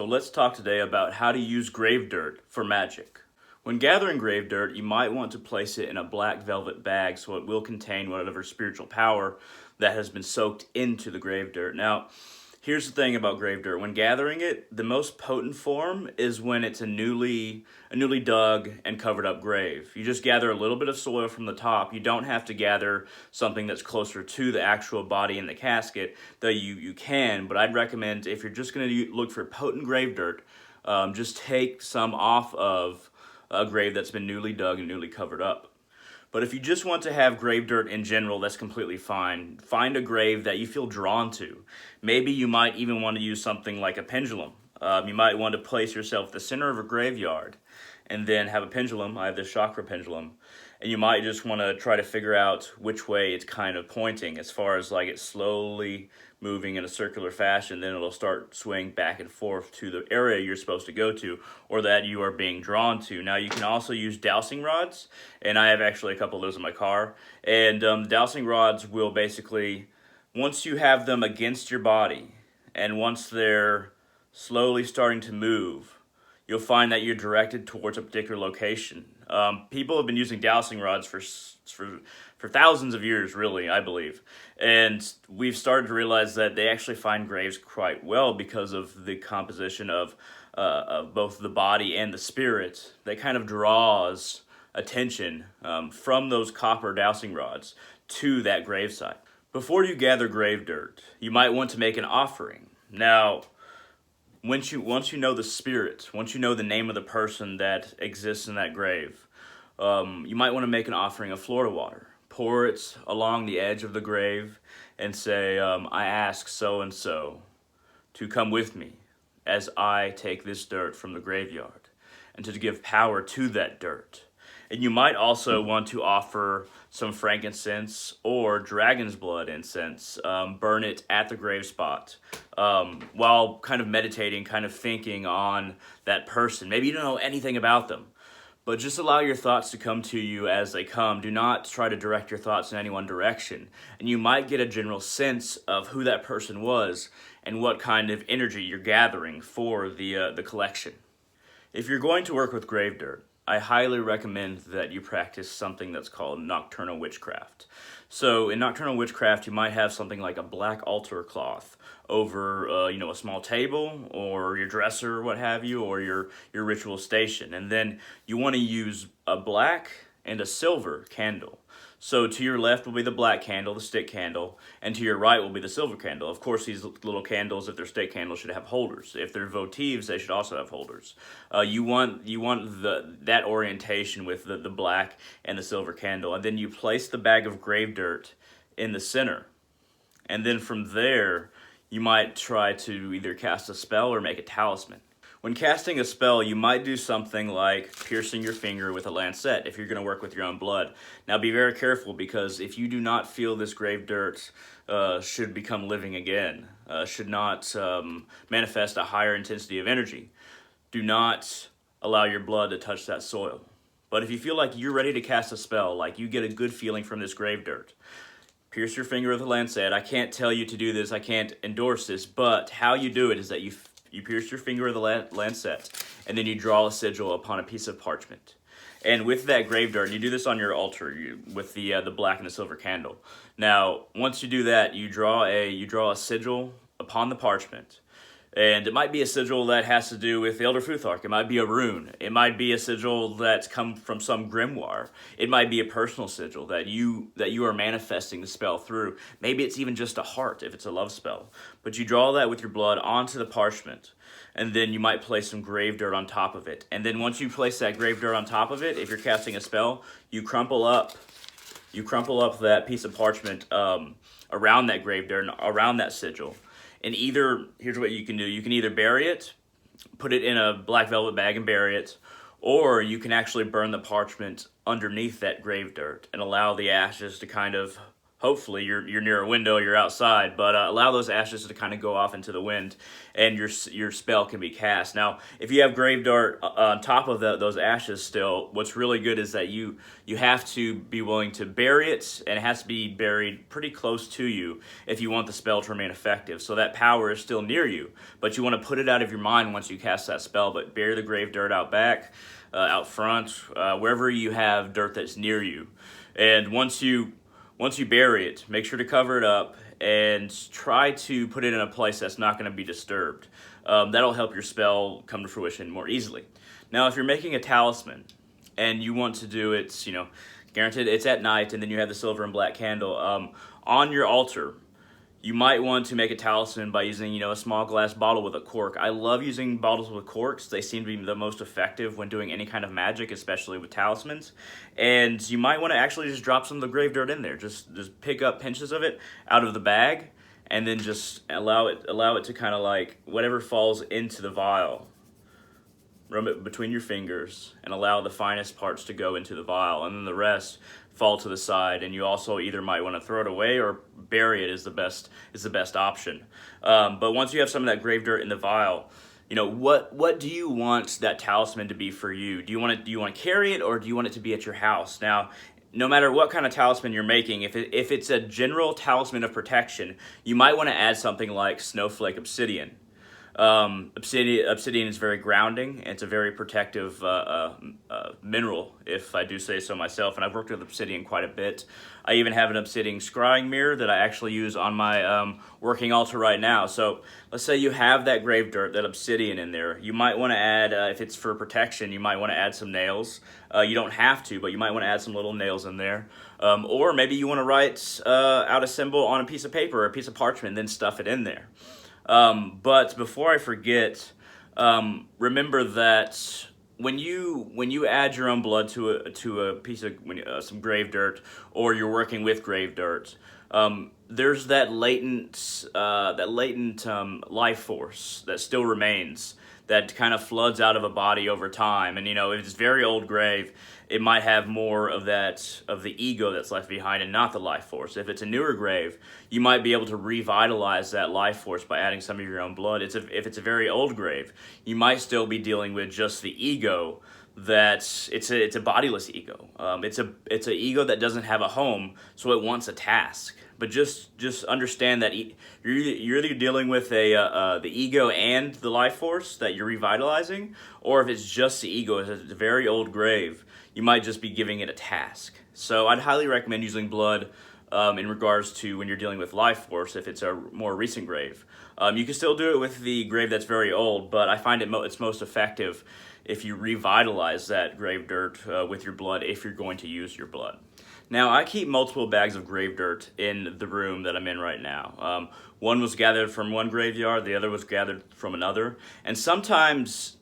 let's talk today about how to use grave dirt for magic. When gathering grave dirt, you might want to place it in a black velvet bag so it will contain whatever spiritual power that has been soaked into the grave dirt. Now, here's the thing about grave dirt. When gathering it, the most potent form is when it's a newly dug and covered up grave. You just gather a little bit of soil from the top. You don't have to gather something that's closer to the actual body in the casket, though you can, but I'd recommend if you're just going to look for potent grave dirt, just take some off of a grave that's been newly dug and newly covered up. But if you just want to have grave dirt in general, that's completely fine. Find a grave that you feel drawn to. Maybe you might even want to use something like a pendulum. You might want to place yourself at the center of a graveyard and then have a pendulum. I have this chakra pendulum. And you might just want to try to figure out which way it's kind of pointing, as far as like it's slowly moving in a circular fashion, then it'll start swaying back and forth to the area you're supposed to go to or that you are being drawn to. Now you can also use dowsing rods, and I have actually a couple of those in my car. And dowsing rods will basically, once you have them against your body and once they're slowly starting to move, you'll find that you're directed towards a particular location. People have been using dowsing rods for thousands of years, really, I believe. And we've started to realize that they actually find graves quite well because of the composition of both the body and the spirit that kind of draws attention from those copper dowsing rods to that gravesite. Before you gather grave dirt, you might want to make an offering. Now, once you know the spirit, once you know the name of the person that exists in that grave, you might want to make an offering of Florida water. Pour it along the edge of the grave and say, I ask so-and-so to come with me as I take this dirt from the graveyard, and to give power to that dirt. And you might also want to offer some frankincense or dragon's blood incense, burn it at the grave spot while kind of meditating, kind of thinking on that person. Maybe you don't know anything about them, but just allow your thoughts to come to you as they come. Do not try to direct your thoughts in any one direction. And you might get a general sense of who that person was and what kind of energy you're gathering for the collection. If you're going to work with grave dirt, I highly recommend that you practice something that's called nocturnal witchcraft. So in nocturnal witchcraft, you might have something like a black altar cloth over a small table or your dresser or what have you, or your ritual station. And then you want to use a black and a silver candle. So to your left will be the black candle, the stick candle, and to your right will be the silver candle. Of course, these little candles, if they're stick candles, should have holders. If they're votives, they should also have holders. You want that orientation with the black and the silver candle, and then you place the bag of grave dirt in the center. And then from there, you might try to either cast a spell or make a talisman. When casting a spell, you might do something like piercing your finger with a lancet if you're going to work with your own blood. Now be very careful, because if you do not feel this grave dirt should become living again, should not manifest a higher intensity of energy, do not allow your blood to touch that soil. But if you feel like you're ready to cast a spell, like you get a good feeling from this grave dirt, pierce your finger with a lancet. I can't tell you to do this, I can't endorse this, but how you do it is that you pierce your finger with a lancet, and then you draw a sigil upon a piece of parchment. And with that grave dirt, you do this on your altar with the black and the silver candle. Now, once you do that, you draw a sigil upon the parchment. And it might be a sigil that has to do with the Elder Futhark. It might be a rune. It might be a sigil that's come from some grimoire. It might be a personal sigil that you are manifesting the spell through. Maybe it's even just a heart if it's a love spell. But you draw that with your blood onto the parchment, and then you might place some grave dirt on top of it. And then once you place that grave dirt on top of it, if you're casting a spell, you crumple up that piece of parchment around that grave dirt and around that sigil. And here's what you can do. You can either bury it, put it in a black velvet bag and bury it, or you can actually burn the parchment underneath that grave dirt and allow the ashes to kind of hopefully you're near a window, you're outside, but allow those ashes to kind of go off into the wind, and your spell can be cast. Now, if you have Gravedirt on top of those ashes still, what's really good is that you have to be willing to bury it, and it has to be buried pretty close to you if you want the spell to remain effective. So that power is still near you, but you want to put it out of your mind once you cast that spell. But bury the Gravedirt out back, out front, wherever you have dirt that's near you, and once you bury it, make sure to cover it up and try to put it in a place that's not going to be disturbed. That'll help your spell come to fruition more easily. Now, if you're making a talisman and you want to do it, granted it's at night, and then you have the silver and black candle on your altar, you might want to make a talisman by using, a small glass bottle with a cork. I love using bottles with corks. They seem to be the most effective when doing any kind of magic, especially with talismans. And you might want to actually just drop some of the Gravedirt in there. Just pick up pinches of it out of the bag, and then just allow it to kind of like whatever falls into the vial. Rub it between your fingers and allow the finest parts to go into the vial, and then the rest fall to the side. And you also either might want to throw it away or bury it is the best option. But once you have some of that Gravedirt in the vial, what do you want that talisman to be for you? Do you want to carry it, or do you want it to be at your house? Now, no matter what kind of talisman you're making, if it's a general talisman of protection, you might want to add something like Snowflake Obsidian. Obsidian is very grounding, and it's a very protective mineral, if I do say so myself, and I've worked with obsidian quite a bit. I even have an obsidian scrying mirror that I actually use on my working altar right now. So let's say you have that Gravedirt, that obsidian in there. You might want to add, if it's for protection, you might want to add some nails. You don't have to, but you might want to add some little nails in there. Or maybe you want to write out a symbol on a piece of paper or a piece of parchment and then stuff it in there. But before I forget, remember that when you add your own blood to a piece of some Gravedirt, or you're working with Gravedirt, there's that latent life force that still remains, that kind of floods out of a body over time. And if it's very old grave, it might have more of the ego that's left behind and not the life force. If it's a newer grave, you might be able to revitalize that life force by adding some of your own blood. If it's a very old grave, you might still be dealing with just the ego. It's a bodiless ego. It's an ego that doesn't have a home, so it wants a task. But just understand that you're either dealing with the ego and the life force that you're revitalizing, or if it's just the ego, if it's a very old grave, you might just be giving it a task. So I'd highly recommend using blood in regards to when you're dealing with life force, if it's a more recent grave. You can still do it with the grave that's very old, but I find it's most effective if you revitalize that Gravedirt with your blood, if you're going to use your blood. Now, I keep multiple bags of Gravedirt in the room that I'm in right now. One was gathered from one graveyard, the other was gathered from another. And sometimes,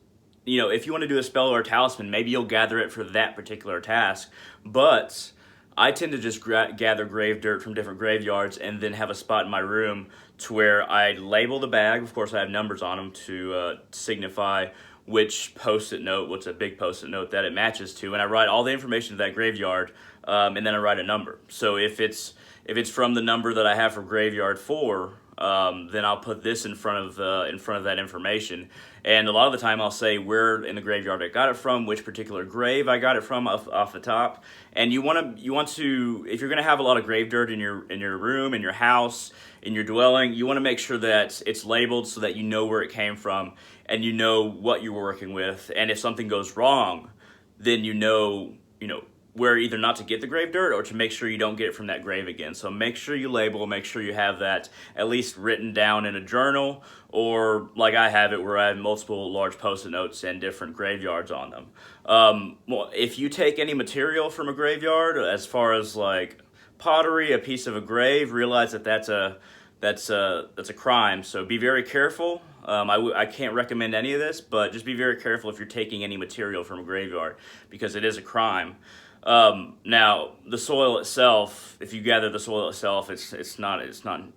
if you want to do a spell or a talisman, maybe you'll gather it for that particular task. But I tend to just gather Gravedirt from different graveyards and then have a spot in my room to where I label the bag. Of course, I have numbers on them to signify which post-it note, what's a big post-it note that it matches to, and I write all the information to that graveyard, and then I write a number. So if it's from the number that I have for graveyard 4, then I'll put this in front of that information. And a lot of the time I'll say where in the graveyard I got it from, which particular grave I got it from off the top. And you want to, if you're going to have a lot of Gravedirt in your room, in your house, in your dwelling, you want to make sure that it's labeled so that you know where it came from and you know what you were working with. And if something goes wrong, then you know where either not to get the Gravedirt or to make sure you don't get it from that grave again. So make sure you label, make sure you have that at least written down in a journal, or like I have it where I have multiple large post-it notes and different graveyards on them. Well, if you take any material from a graveyard, as far as like pottery, a piece of a grave, realize that that's a crime. So be very careful. I can't recommend any of this, but just be very careful if you're taking any material from a graveyard, because it is a crime. Now, the soil itself, if you gather the soil itself, it's not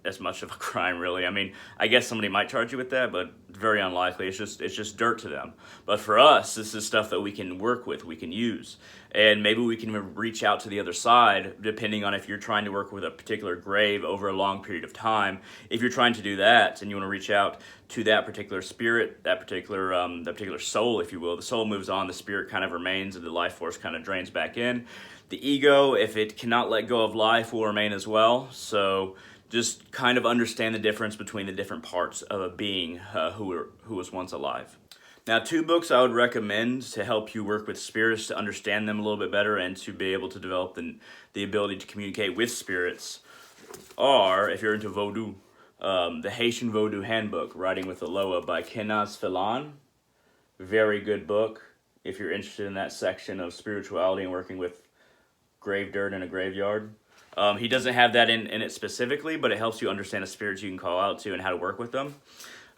as much of a crime, really. I mean, I guess somebody might charge you with that, but very unlikely. It's just dirt to them. But for us, this is stuff that we can work with, we can use, and maybe we can even reach out to the other side, depending on if you're trying to work with a particular grave over a long period of time. If you're trying to do that, and you want to reach out to that particular spirit, that particular soul, if you will, the soul moves on, the spirit kind of remains, and the life force kind of drains back in. The ego, if it cannot let go of life, will remain as well. So just kind of understand the difference between the different parts of a being who was once alive. Now, 2 books I would recommend to help you work with spirits, to understand them a little bit better, and to be able to develop the ability to communicate with spirits are, if you're into Vodou, the Haitian Vodou Handbook, Writing with Aloha by Kenas Phelan. Very good book if you're interested in that section of spirituality and working with grave dirt in a graveyard. He doesn't have that in it specifically, but it helps you understand the spirits you can call out to and how to work with them.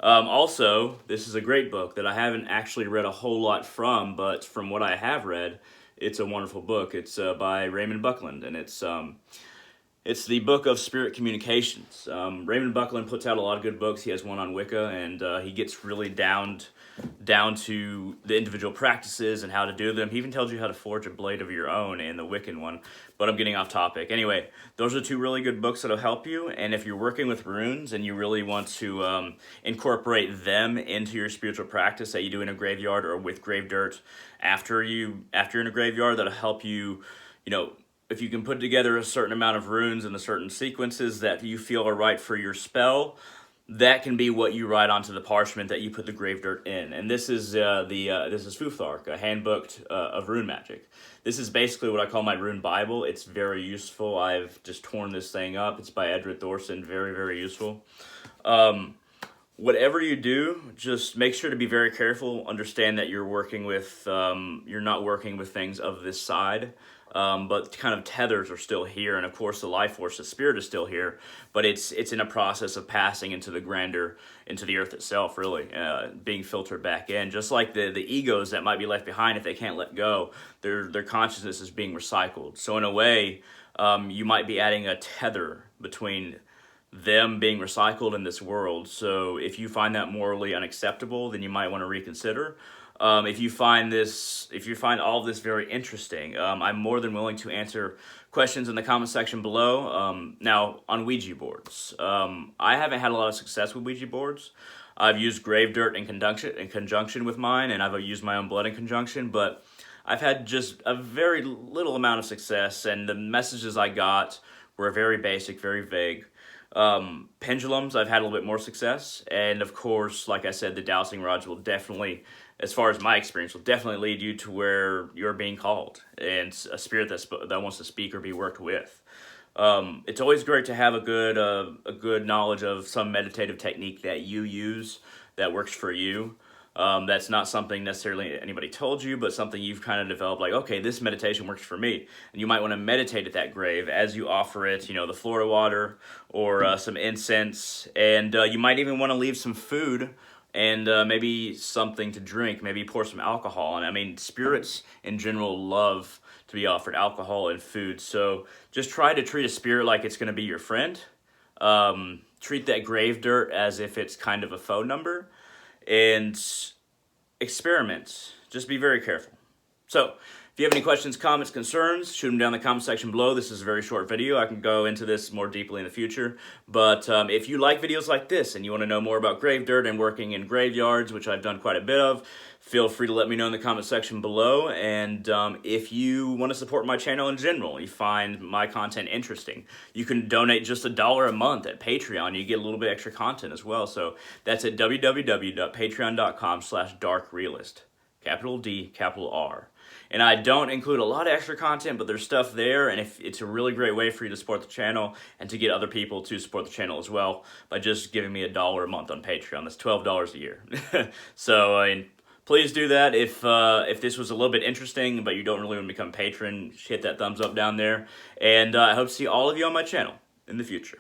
Also, this is a great book that I haven't actually read a whole lot from, but from what I have read, it's a wonderful book. It's by Raymond Buckland, and it's the Book of Spirit Communications. Raymond Buckland puts out a lot of good books. He has one on Wicca, and he gets really down to the individual practices and how to do them. He even tells you how to forge a blade of your own in the Wiccan one, but I'm getting off topic. Anyway, those are 2 really good books that'll help you, and if you're working with runes and you really want to incorporate them into your spiritual practice that you do in a graveyard or with grave dirt after you're in a graveyard, that'll help you, if you can put together a certain amount of runes and the certain sequences that you feel are right for your spell, that can be what you write onto the parchment that you put the grave dirt in. And this is this is Futhark, a handbook of rune magic. This is basically what I call my rune Bible. It's very useful. I've just torn this thing up. It's by Edred Thorson. Very, very useful. Whatever you do, just make sure to be very careful. Understand that you're working with, you're not working with things of this side. But kind of tethers are still here, and of course the life force, the spirit is still here, but it's in a process of passing into the earth itself, really, being filtered back in. Just like the egos that might be left behind, if they can't let go, their consciousness is being recycled. So in a way, you might be adding a tether between them being recycled in this world. So if you find that morally unacceptable, then you might want to reconsider. If you find all of this very interesting, I'm more than willing to answer questions in the comment section below. Now, on Ouija boards, I haven't had a lot of success with Ouija boards. I've used grave dirt in conjunction with mine, and I've used my own blood in conjunction, but I've had just a very little amount of success, and the messages I got were very basic, very vague. Pendulums, I've had a little bit more success, and of course, like I said, the dowsing rods will definitely, as far as my experience, will definitely lead you to where you're being called, and a spirit that wants to speak or be worked with. It's always great to have a good knowledge of some meditative technique that you use that works for you. That's not something necessarily anybody told you, but something you've kind of developed, like, okay, this meditation works for me. And you might want to meditate at that grave as you offer it, the Florida water or some incense. And you might even want to leave some food and maybe something to drink, maybe pour some alcohol. And I mean, spirits in general love to be offered alcohol and food. So just try to treat a spirit like it's going to be your friend. Treat that grave dirt as if it's kind of a phone number. And experiment. Just be very careful. So, if you have any questions, comments, concerns, shoot them down in the comment section below. This is a very short video. I can go into this more deeply in the future. But if you like videos like this and you want to know more about grave dirt and working in graveyards, which I've done quite a bit of, feel free to let me know in the comment section below. And if you want to support my channel in general, you find my content interesting, you can donate just $1 a month at Patreon. You get a little bit extra content as well. So that's at www.patreon.com/darkrealist. Capital D, capital R. And I don't include a lot of extra content, but there's stuff there, and it's a really great way for you to support the channel and to get other people to support the channel as well by just giving me $1 a month on Patreon. That's $12 a year. So, please do that. If this was a little bit interesting, but you don't really want to become a patron, hit that thumbs up down there. And I hope to see all of you on my channel in the future.